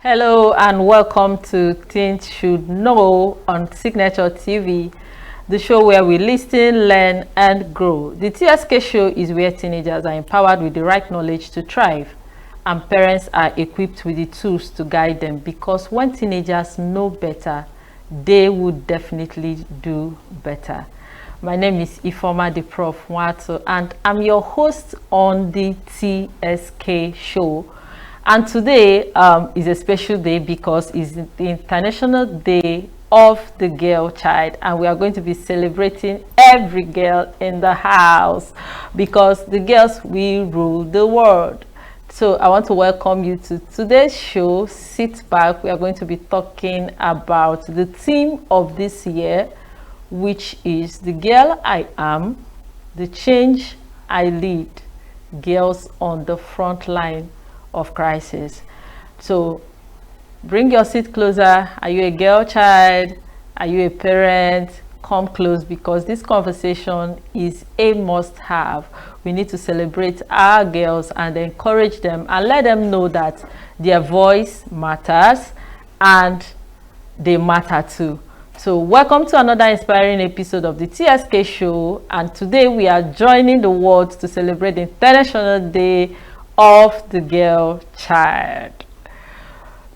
Hello and welcome to Teens Should Know on Signature TV, the show where we listen, learn and grow. The TSK show is where teenagers are empowered with the right knowledge to thrive and parents are equipped with the tools to guide them, because when teenagers know better, they would definitely do better. My name is Ifoma the Prof Wato and I'm your host on the TSK show. And today is a special day because it's the International Day of the Girl Child, and we are going to be celebrating every girl in the house because the girls will rule the world. So I want to welcome you to today's show. Sit back. We are going to be talking about the theme of this year, which is the girl I am, the change I lead, girls on the front line of crisis. So bring your seat closer. Are you a girl child? Are you a parent? Come close, because this conversation is a must-have. We need to celebrate our girls and encourage them and let them know that their voice matters and they matter too. So welcome to another inspiring episode of the TSK show, and today we are joining the world to celebrate the International Day of the Girl Child.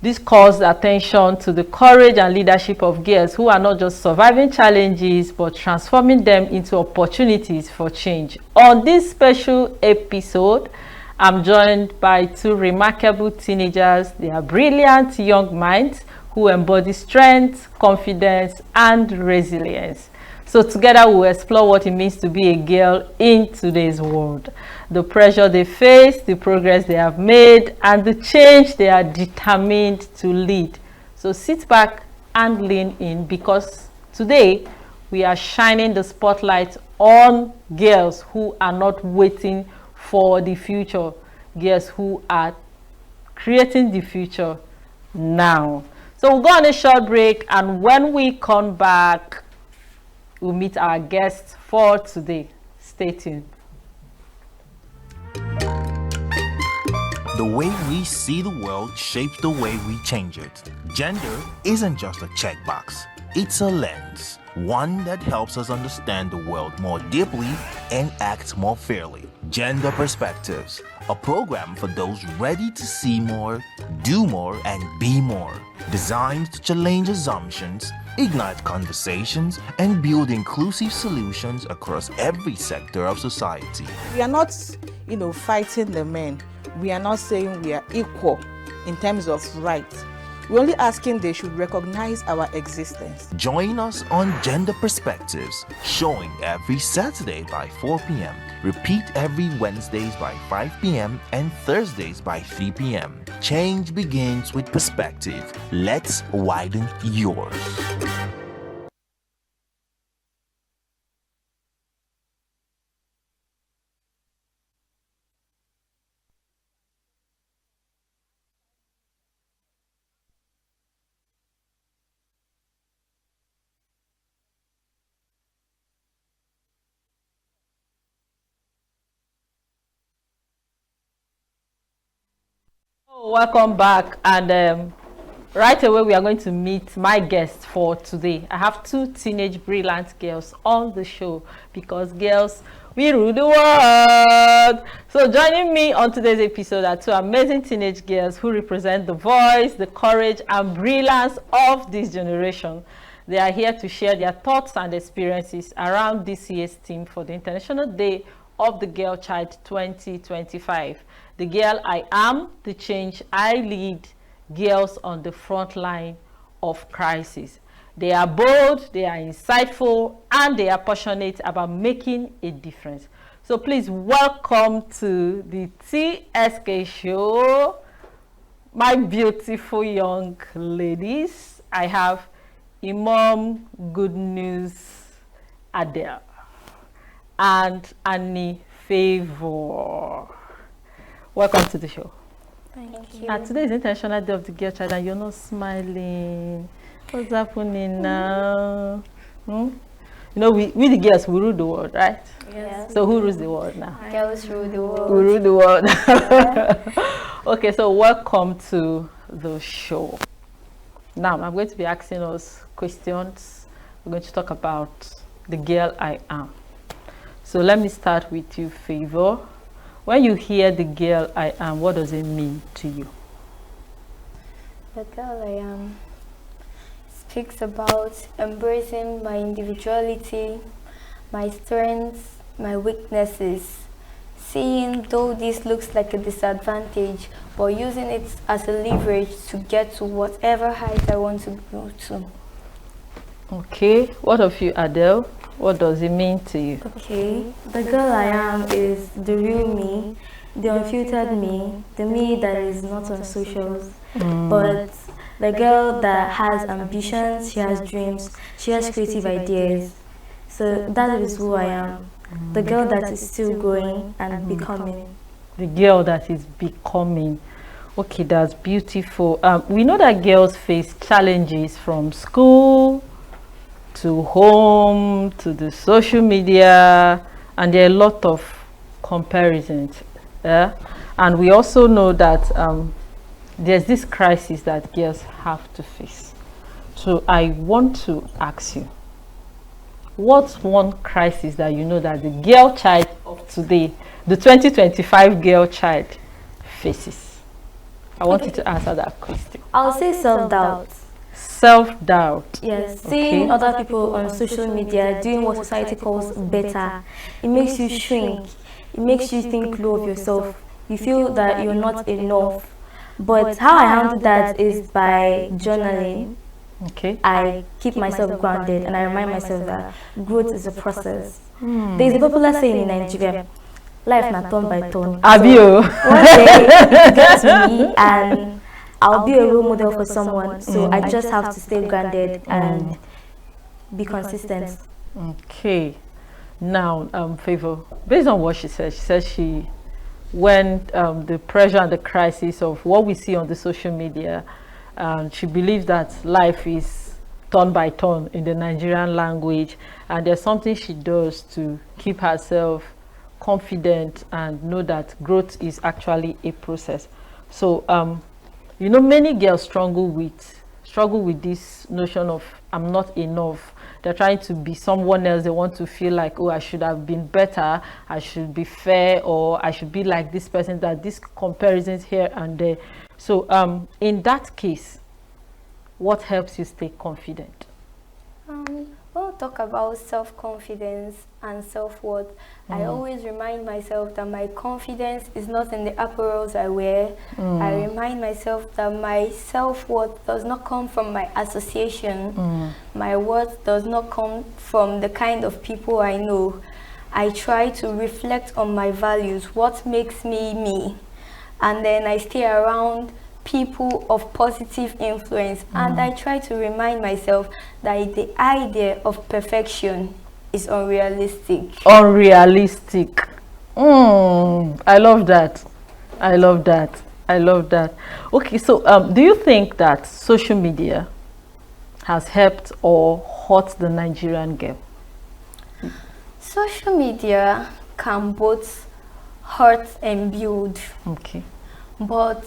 This calls attention to the courage and leadership of girls who are not just surviving challenges but transforming them into opportunities for change. On this special episode, I'm joined by two remarkable teenagers. They are brilliant young minds who embody strength, confidence, and resilience. So together we'll explore what it means to be a girl in today's world, the pressure they face, the progress they have made, and the change they are determined to lead. So sit back and lean in, because today we are shining the spotlight on girls who are not waiting for the future, girls who are creating the future now. So we'll go on a short break, and when we come back, we'll meet our guests for today. Stay tuned. The way we see the world shapes the way we change it. Gender isn't just a checkbox, it's a lens, one that helps us understand the world more deeply and act more fairly. Gender Perspectives, a program for those ready to see more, do more, and be more. Designed to challenge assumptions, ignite conversations, and build inclusive solutions across every sector of society. We are not, fighting the men. We are not saying we are equal in terms of rights. We're only asking they should recognize our existence. Join us on Gender Perspectives, showing every Saturday by 4 p.m. Repeat every Wednesdays by 5 p.m. and Thursdays by 3 p.m. Change begins with perspective. Let's widen yours. Welcome back, and right away we are going to meet my guests for today. I have two teenage brilliant girls on the show, because girls, we rule the world. So joining me on today's episode are two amazing teenage girls who represent the voice, the courage and brilliance of this generation. They are here to share their thoughts and experiences around this year's theme for the International Day of the Girl Child 2025. The girl I am, the change I lead, girls on the front line of crisis. They are bold, they are insightful, and they are passionate about making a difference. So please welcome to the TSK show, my beautiful young ladies. I have Imam Good News Adele and Annie Favor. Welcome to the show. Thank you. Today is International Day of the Girl Child and you're not smiling. What's happening now? We the girls, we rule the world, right? Yes. So who rules the world now? Girls rule the world. We rule the world. Okay, so welcome to the show. Now, I'm going to be asking us questions. We're going to talk about the girl I am. So let me start with you, Favor. When you hear the girl I am, what does it mean to you? The girl I am speaks about embracing my individuality, my strengths, my weaknesses, seeing though this looks like a disadvantage, but using it as a leverage to get to whatever height I want to go to. Okay, what of you, Adele? What does it mean to you? Okay, the girl I am is the real me, the unfiltered me, the me that is not on socials, but the girl that has ambitions, she has dreams, she has creative ideas. So that is who I am. The girl that is still growing and becoming. The girl that is becoming. Okay, that's beautiful. We know that girls face challenges from school to home to the social media, and there are a lot of comparisons. Yeah? And we also know that there's this crisis that girls have to face. So I want to ask you, what's one crisis that you know that the girl child of today, the 2025 girl child, faces? I want you to answer that question. I'll say self-doubt. Self-doubt. Yes, seeing other people on social media doing what society calls better, it makes you shrink. It makes you think low of yourself. You feel that you're not enough. But how I handle that is by journaling. Okay. I keep myself grounded and I remind myself that growth is a process. There's a popular saying in Nigeria, life not turn by turn. Abio. One day it gets to me and I'll be a role model for someone. So I just have to stay grounded and be consistent. Okay. Now, Favor, based on what she says when the pressure and the crisis of what we see on the social media, she believes that life is turn by turn in the Nigerian language, and there's something she does to keep herself confident and know that growth is actually a process. So you know, many girls struggle with this notion of I'm not enough. They're trying to be someone else. They want to feel like, oh, I should have been better, I should be fair, or I should be like this person. That these comparisons here and there. So in that case, what helps you stay confident? When we talk about self-confidence and self-worth, I always remind myself that my confidence is not in the apparels I wear. I remind myself that my self-worth does not come from my association. My worth does not come from the kind of people I know. I try to reflect on my values, what makes me me, and then I stay around people of positive influence, and I try to remind myself that the idea of perfection is unrealistic. Unrealistic. I love that. I love that. I love that. Okay, so do you think that social media has helped or hurt the Nigerian girl? Social media can both hurt and build. Okay. But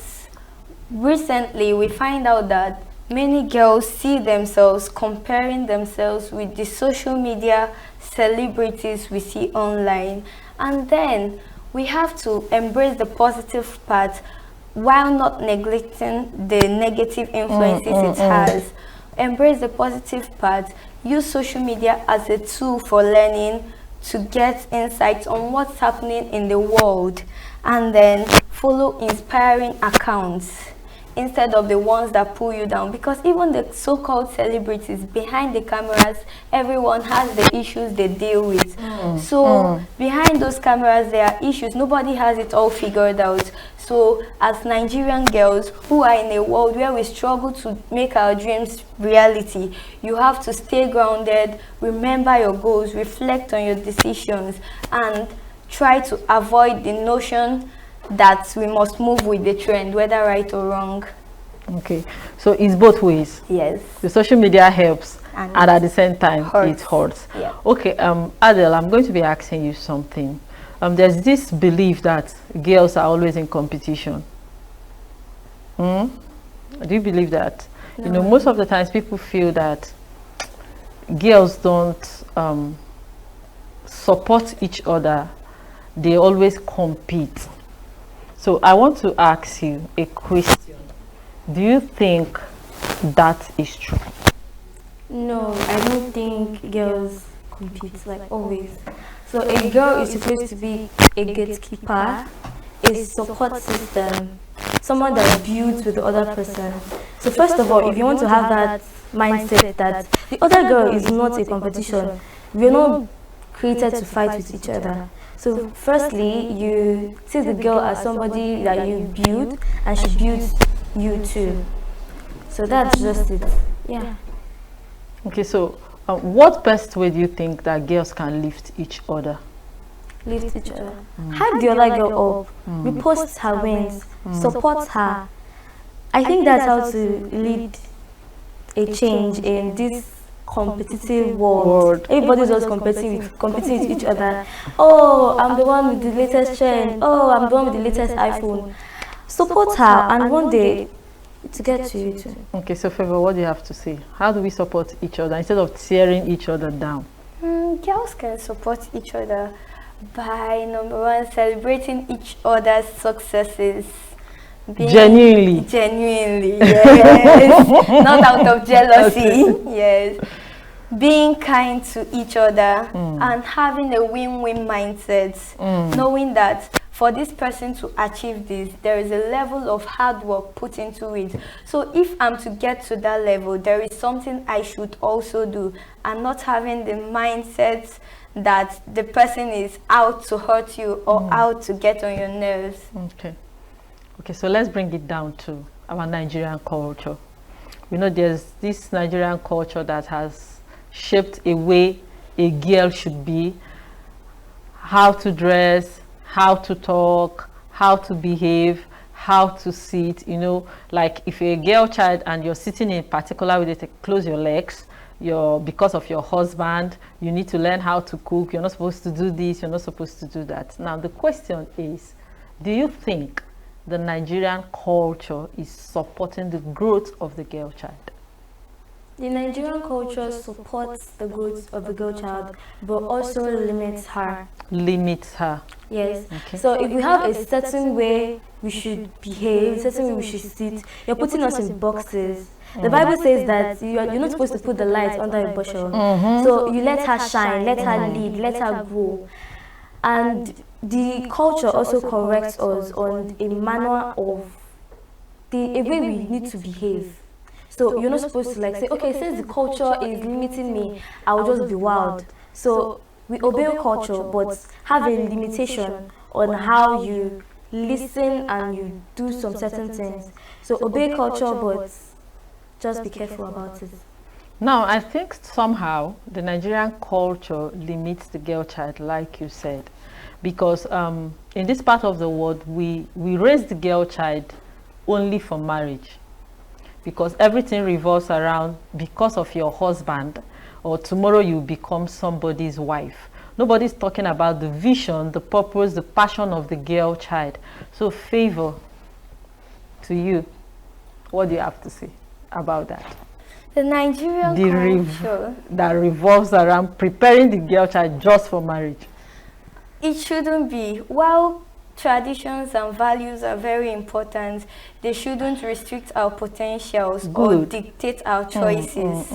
recently, we find out that many girls see themselves comparing themselves with the social media celebrities we see online. And then we have to embrace the positive part while not neglecting the negative influences it has. Embrace the positive part. Use social media as a tool for learning, to get insights on what's happening in the world, and then follow inspiring accounts instead of the ones that pull you down, because even the so-called celebrities behind the cameras, everyone has the issues they deal with. Behind those cameras there are issues. Nobody has it all figured out. So as Nigerian girls who are in a world where we struggle to make our dreams reality, you have to stay grounded, remember your goals, reflect on your decisions, and try to avoid the notion that we must move with the trend, whether right or wrong. Okay, so it's both ways. Yes. The social media helps, and at the same time it hurts. Yeah. Okay, Adele, I'm going to be asking you something. There's this belief that girls are always in competition. Do you believe that? No. You know, most of the times people feel that girls don't support each other. They always compete. So I want to ask you a question. Do you think that is true? No, I don't think girls compete like always. So a girl is supposed to be a gatekeeper, a support system, someone that builds with the other person. So first of all, if you want to have that mindset that the other girl is not a competition, we're not created to fight with each other. So firstly, you see the girl as somebody that you build, and she builds you too. So that's just it. Yeah. Okay, so what best way do you think that girls can lift each other? Lift each other. Hype the other girl up. Repost her wins. Support her. I think that's how to lead a change in this competitive world. Everybody's just competing with each other. Oh, I'm the one with the latest trend. Oh, I'm the one with the latest iPhone. Support her, and one day to get to you too. Okay, so Favor, what do you have to say? How do we support each other instead of tearing each other down? Girls can support each other by number one, celebrating each other's successes. Genuinely, yes. Not out of jealousy. Yes. Being kind to each other and having a win-win mindset, knowing that for this person to achieve this, there is a level of hard work put into it. So if I'm to get to that level, there is something I should also do, and not having the mindset that the person is out to hurt you or out to get on your nerves. Okay, so let's bring it down to our Nigerian culture. We know there's this Nigerian culture that has shaped a way a girl should be, how to dress, how to talk, how to behave, how to sit. You know, like if you're a girl child and you're sitting in a particular way, they close your legs. Because of your husband, you need to learn how to cook. You're not supposed to do this, you're not supposed to do that. Now the question is, do you think the Nigerian culture is supporting the growth of the girl child? The Nigerian culture supports the growth of the girl child, but also limits her. Limits her. Yes. Okay. So if we have a certain way we should behave, a certain way we should sit, you're putting us in boxes. The Bible says that you're not supposed to put the light under a bushel. So you let her shine, let her lead, let her grow. And the culture also corrects us on a manner of a way we need to behave. So you're not supposed to like say, okay, since the culture is limiting me, I'll just be wild. So we obey culture, but have a limitation on how you listen and you do some certain things. So obey culture, but just be careful about it. Now, I think somehow the Nigerian culture limits the girl child, like you said, because in this part of the world, we raise the girl child only for marriage, because everything revolves around because of your husband, or tomorrow you become somebody's wife. Nobody's talking about the vision, the purpose, the passion of the girl child. So Favor, to you, what do you have to say about that? The Nigerian culture that revolves around preparing the girl child just for marriage. It shouldn't be. While traditions and values are very important, they shouldn't restrict our potentials or dictate our choices.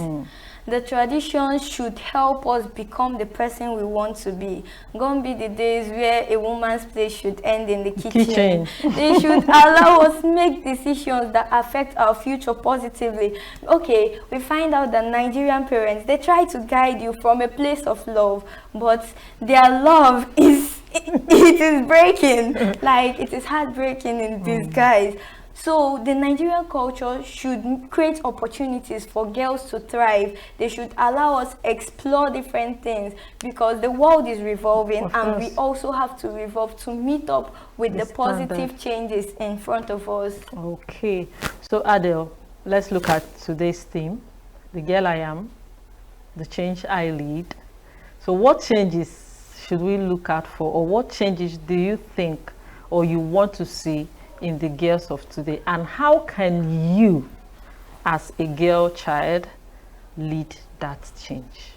The traditions should help us become the person we want to be. Gonna be the days where a woman's place should end in the kitchen. They should allow us make decisions that affect our future positively. Okay, we find out that Nigerian parents, they try to guide you from a place of love, but their love is it is breaking. Like, it is heartbreaking in disguise. So the Nigerian culture should create opportunities for girls to thrive. They should allow us explore different things, because the world is revolving and we also have to revolve to meet up with the positive changes in front of us. Okay, so Adele, let's look at today's theme, the girl I am, the change I lead. So what changes should we look out for, or what changes do you think or you want to see in the girls of today, and how can you as a girl child lead that change?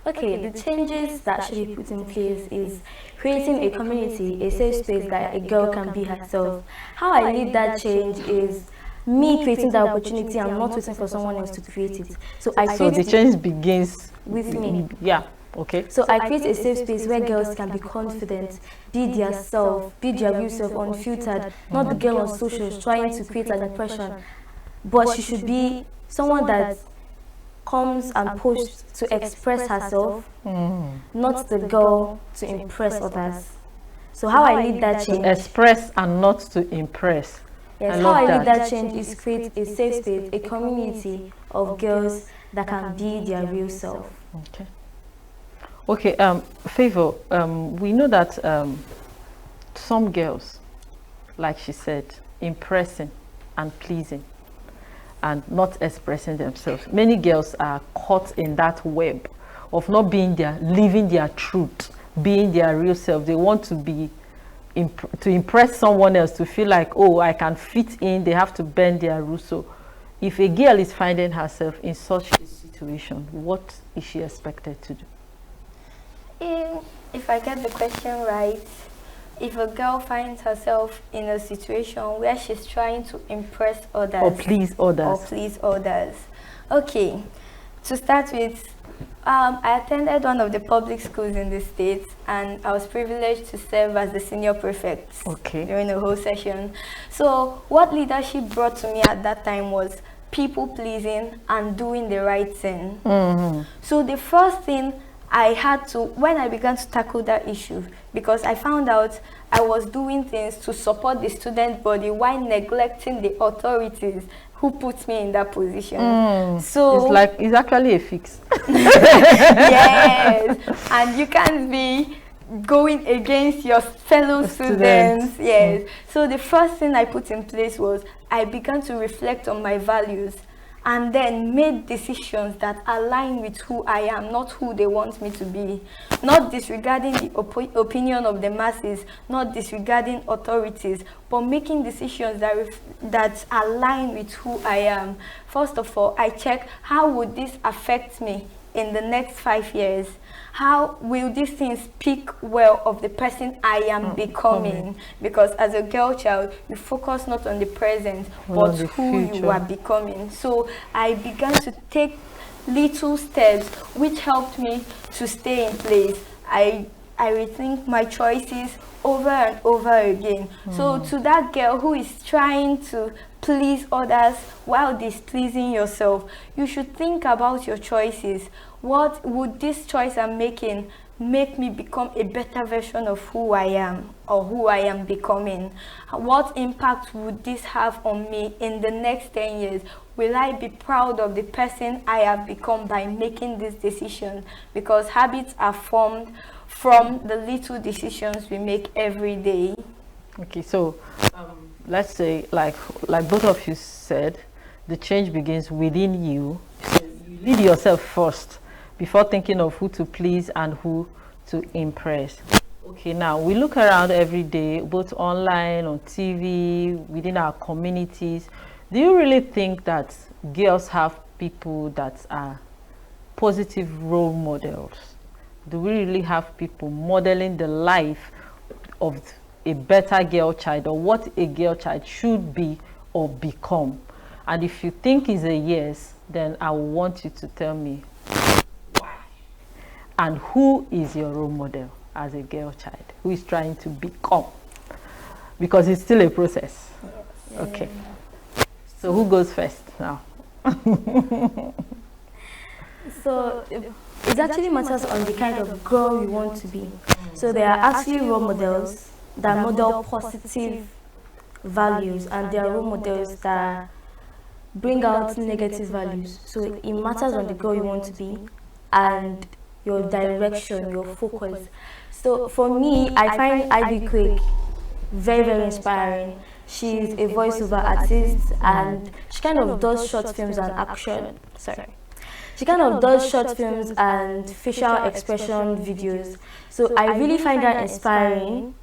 Okay, the changes that should be put in place is creating a community, a safe space that a girl can be herself. How I lead that change is me creating the opportunity and not waiting for someone else to create it. So the change begins with me. Yeah. Okay. So I create a safe space where girls can be confident, be their self, be their real self, unfiltered, not the girl on socials trying to create an impression. But she should be someone that comes and posts to express herself, not the girl to impress others. So how I lead that change? To express and not to impress. Yes, how I lead that change is create a safe space, a community of girls that can be their real self. Okay. Okay, Favor, we know that some girls, like she said, impressing and pleasing and not expressing themselves. Many girls are caught in that web of not being living their truth, being their real self. They want to be to impress someone else, to feel like, oh, I can fit in. They have to bend their rules. So if a girl is finding herself in such a situation, what is she expected to do? If I get the question right, if a girl finds herself in a situation where she's trying to impress others or please others, okay, to start with, I attended one of the public schools in the States, and I was privileged to serve as the senior prefect during the whole session. So what leadership brought to me at that time was people pleasing and doing the right thing. So the first thing I had to, when I began to tackle that issue, because I found out I was doing things to support the student body while neglecting the authorities who put me in that position. So it's actually a fix. Yes, and you can't be going against your fellow students. Yes. So the first thing I put in place was I began to reflect on my values, and then made decisions that align with who I am, not who they want me to be. Not disregarding the opinion of the masses, not disregarding authorities, but making decisions that align with who I am. First of all, I check, how would this affect me in the next 5 years? How will these things speak well of the person I am becoming? Because as a girl child, you focus not on the present, but who you are becoming. So I began to take little steps which helped me to stay in place. I rethink my choices over and over again. So to that girl who is trying to please others while displeasing yourself, you should think about your choices. What would this choice I'm making make me become a better version of who I am or who I am becoming? What impact would this have on me in the next 10 years? Will I be proud of the person I have become by making this decision? Because habits are formed from the little decisions we make every day. Okay, so let's say, like both of you said, the change begins within you. So you lead yourself first before thinking of who to please and who to impress. Okay, now we look around every day, both online, on TV, within our communities. Do you really think that girls have people that are positive role models? Do we really have people modeling the life of a better girl child, or what a girl child should be or become? And if you think is a yes, then I want you to tell me why. And who is your role model as a girl child who is trying to become? Because it's still a process. Yes. Okay. So who goes first now? So it actually matters on the kind of girl you want to be. So there are actually role models that model positive values, and there are role models that bring out negative values. So it matters on the girl you want to be and your direction, your focus. So for me, I find Ivy Quick very, very inspiring. She's a voiceover artist, and she kind of does short films and action. She kind of does short films and facial expression videos. So I really find her inspiring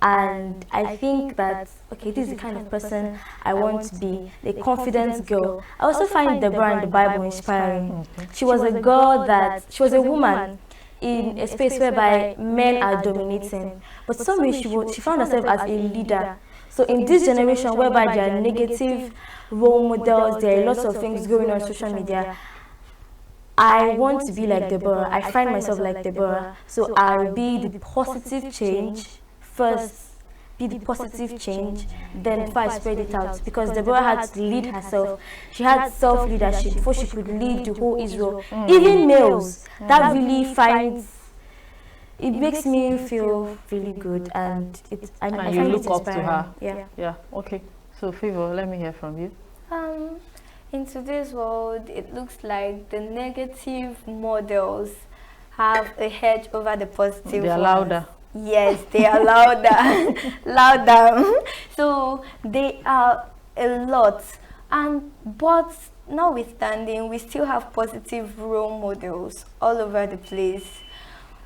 and I think that, okay, this is the kind of person I want to be, the confident girl. I also find Deborah in the Bible inspiring. She was a girl she was a woman in a space whereby men are dominating, but somehow she found herself as a leader. So in this generation whereby there are negative role models, there are lots of things going on social media, I want to be like Deborah. I find myself like Deborah. So I'll be the positive change first. Be the positive change, then before I spread it out. Because Deborah had to lead herself. She had self-leadership before she could lead the whole Israel. Even males, that really it makes me feel really good, and I And you find look it up to her. Yeah. Yeah. Okay. So Favor, let me hear from you. In today's world, it looks like the negative models have a hedge over the positive They are ones. louder. Yes, they are louder. Louder. So they are a lot. But notwithstanding, we still have positive role models all over the place.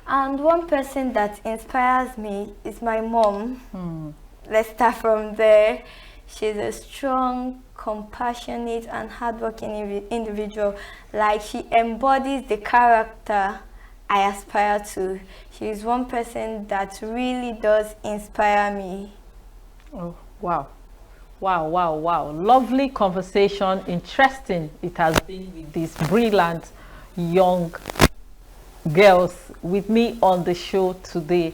And one person that inspires me is my mom. Let's start from there. She's a strong, compassionate, and hardworking individual. Like, she embodies the character I aspire to. She's one person that really does inspire me. Oh, wow. Wow, wow, wow. Lovely conversation. Interesting it has been with these brilliant young girls with me on the show today.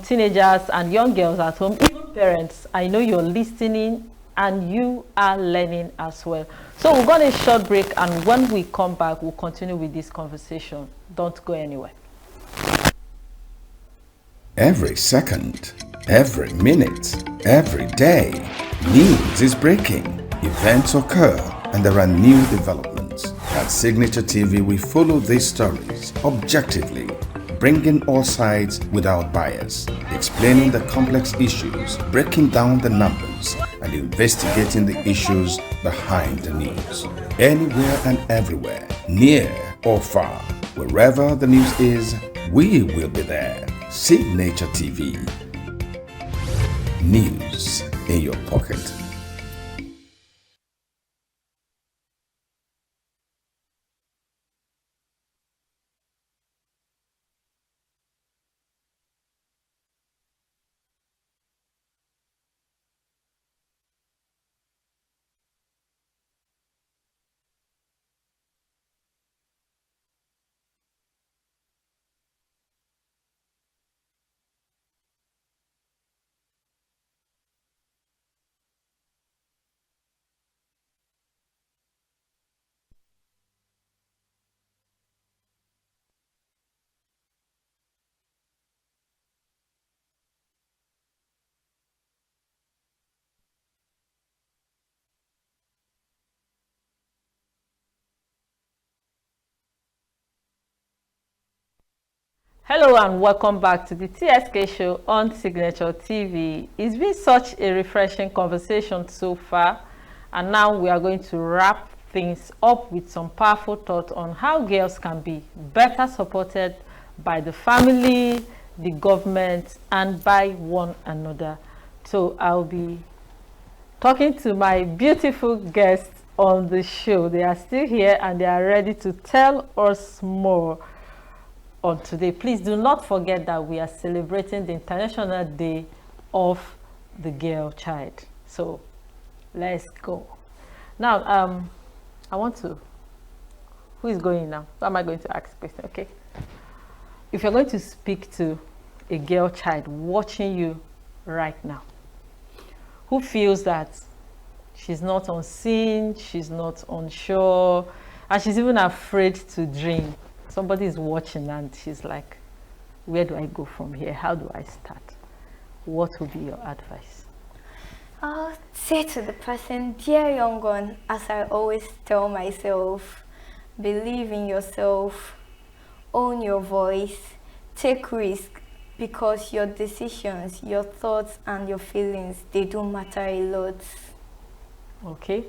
Teenagers and young girls at home, even parents, I know you're listening and you are learning as well. So we're going to a short break, and when we come back, we'll continue with this conversation. Don't go anywhere. Every second, every minute, every day, news is breaking, events occur, and there are new developments. At Signature TV, we follow these stories objectively, bringing all sides without bias, explaining the complex issues, breaking down the numbers, and investigating the issues behind the news. Anywhere and everywhere, near or far, wherever the news is, we will be there. Signature TV. News in your pocket. Hello and welcome back to the TSK show on Signature TV. It's been such a refreshing conversation so far, and now we are going to wrap things up with some powerful thoughts on how girls can be better supported by the family, the government, and by one another. So I'll be talking to my beautiful guests on the show. They are still here and they are ready to tell us more on today. Please do not forget that we are celebrating the International Day of the Girl Child. So let's go. Now, I want to, who is going now? Who am I going to ask question? Okay. If you're going to speak to a girl child watching you right now, who feels that she's not unseen, she's not unsure, and she's even afraid to dream. Somebody is watching and she's like, where do I go from here? How do I start? What would be your advice? I'll say to the person, dear young one, as I always tell myself, believe in yourself, own your voice, take risk, because your decisions, your thoughts, and your feelings, they do matter a lot. Okay.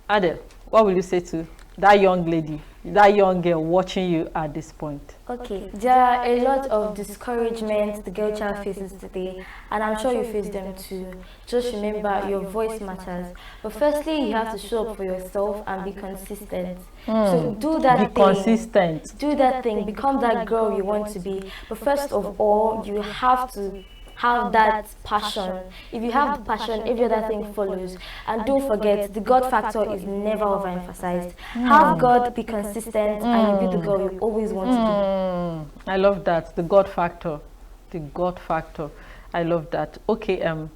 Adele, what will you say to that young lady, that young girl watching you at this point? Okay, there are a lot of discouragement the girl child faces today, and I'm sure you face them too. Just remember, your voice matters. But firstly, you have to show up for yourself and be consistent. So do that thing. Be consistent. Do that thing. Become that girl you want to be. But first of all, you have to have that passion. If you have the passion, every other thing follows. And don't forget, the God factor is never overemphasized. Have God, be consistent, and you'll be the girl you always want to be. I love that. The God factor. The God factor. I love that. Okay,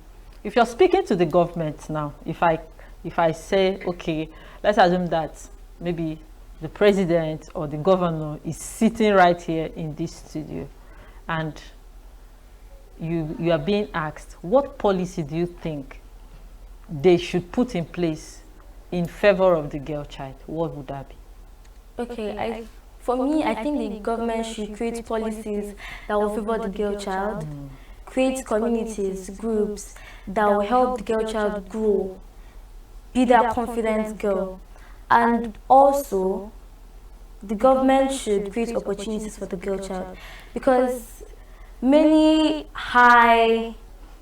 if you're speaking to the government now, if I say, okay, let's assume that maybe the president or the governor is sitting right here in this studio, and you are being asked, what policy do you think they should put in place in favor of the girl child? What would that be? Okay, for me, I think the government should create policies that will favor the girl child, create communities, groups that will help the girl child grow, be that confident girl. And also, the government should create opportunities for the girl child, because many high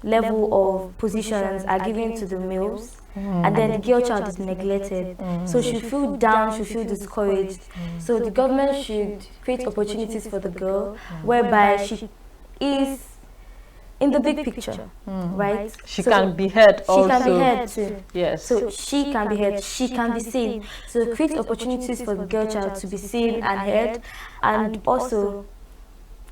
level of positions are given to the males, and then the girl child is neglected. So she feel down, she feel discouraged. So the government should create opportunities for the girl, whereby she is in the big picture, right? She can be heard also. She can be heard too. Yes. So she can be heard, she can be seen. So create opportunities for the girl child to be seen and heard, and also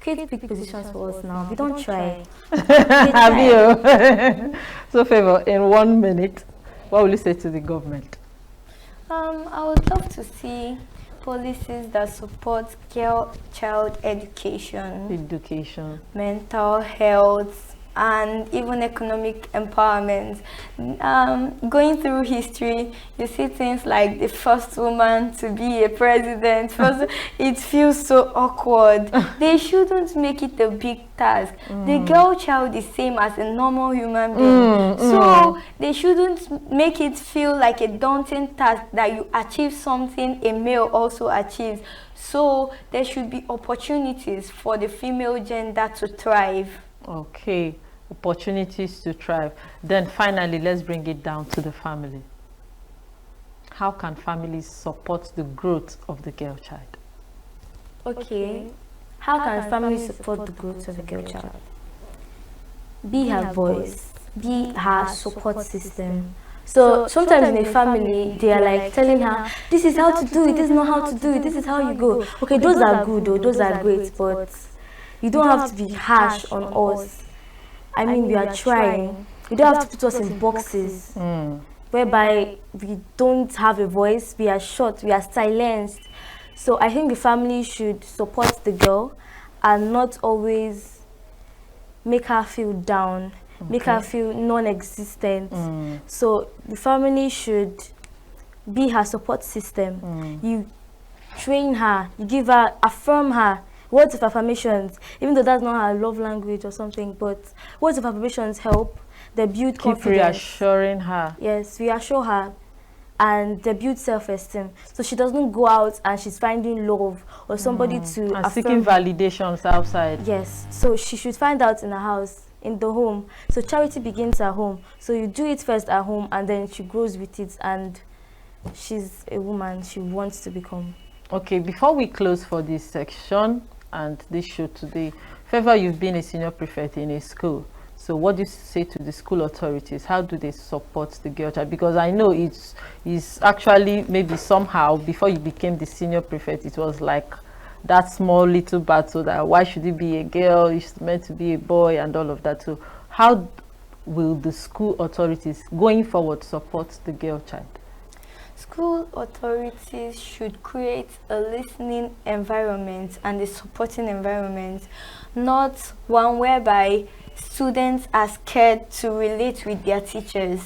create big positions for us now. We don't try. Have you? So, Favor, in 1 minute, what will you say to the government? I would love to see policies that support girl child education, mental health, and even economic empowerment. Going through history, you see things like the first woman to be a president. It feels so awkward. They shouldn't make it a big task. The girl child is same as a normal human being. So they shouldn't make it feel like a daunting task that you achieve something a male also achieves. So there should be opportunities for the female gender to thrive. Okay, opportunities to thrive. Then finally, let's bring it down to the family. How can families support the growth of the girl child? Okay, how can families support the growth of a girl child? Be her voice, be her support system. So sometimes in a family, they are like telling her, this is how to do it, this is not how to do it, this is how you go. Okay, those are good though, those are great, but you don't have to be harsh on us. I mean, we are trying. You don't have to put us in boxes whereby we don't have a voice, we are short, we are silenced. So I think the family should support the girl and not always make her feel down, make her feel non-existent. So the family should be her support system. You train her, you give her, affirm her. Words of affirmations, even though that's not her love language or something, but words of affirmations help. They build confidence. Keep reassuring her. Yes, reassure her, and they build self-esteem. So she doesn't go out and she's finding love or somebody to and seeking validations outside. Yes, so she should find out in her house, in the home. So charity begins at home. So you do it first at home, and then she grows with it, and she's a woman she wants to become. Okay, before we close for this section and this show today, Favor, you've been a senior prefect in a school. So what do you say to the school authorities? How do they support the girl child? Because I know it's actually maybe somehow before you became the senior prefect, it was like that small little battle that why should it be a girl? It's meant to be a boy and all of that. So how will the school authorities going forward support the girl child? School authorities should create a listening environment and a supporting environment, not one whereby students are scared to relate with their teachers.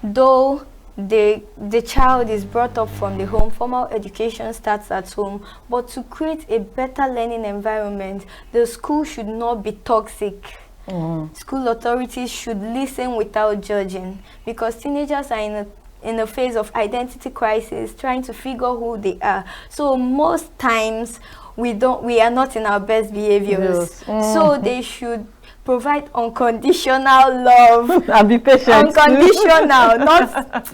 Though the child is brought up from the home, formal education starts at home, but to create a better learning environment, the school should not be toxic. School authorities should listen without judging, because teenagers are in in a phase of identity crisis, trying to figure who they are. So most times we are not in our best behaviors. Yes. So they should provide unconditional love And be patient. unconditional,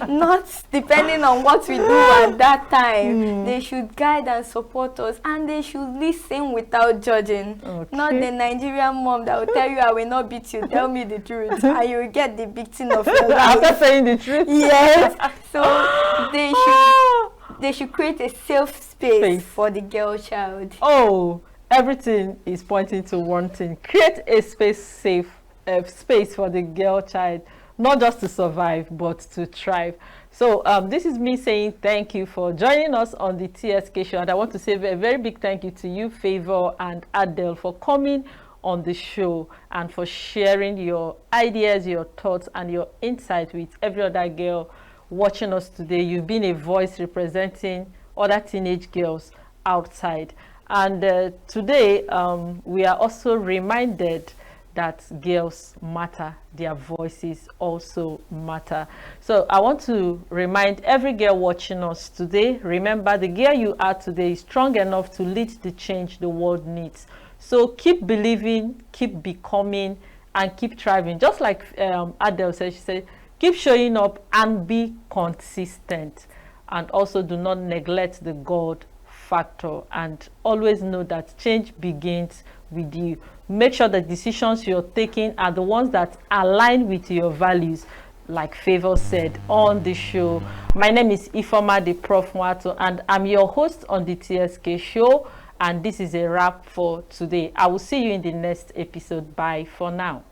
not depending on what we do at that time. They should guide and support us, and they should listen without judging. Okay. Not the Nigerian mom that will tell you, I will not beat you, tell me the truth, and you will get the beating of your life. After saying the truth. Yes. So they should create a safe space for the girl child. Oh, everything is pointing to one thing: create a safe space for the girl child, not just to survive but to thrive. So this is me saying thank you for joining us on the TSK show, and I want to say a very big thank you to you, Favor and Adele, for coming on the show and for sharing your ideas, your thoughts, and your insight with every other girl watching us today. You've been a voice representing other teenage girls outside. And today, we are also reminded that girls matter, their voices also matter. So I want to remind every girl watching us today, remember, the girl you are today is strong enough to lead the change the world needs. So keep believing, keep becoming, and keep thriving. Just like Adele said, she said, keep showing up and be consistent. And also do not neglect the God factor, and always know that change begins with you. Make sure the decisions you're taking are the ones that align with your values, like Favor said on the show. My name is Ifoma the Prof Mwato, and I'm your host on the TSK show, and this is a wrap for today. I will see you in the next episode. Bye for now.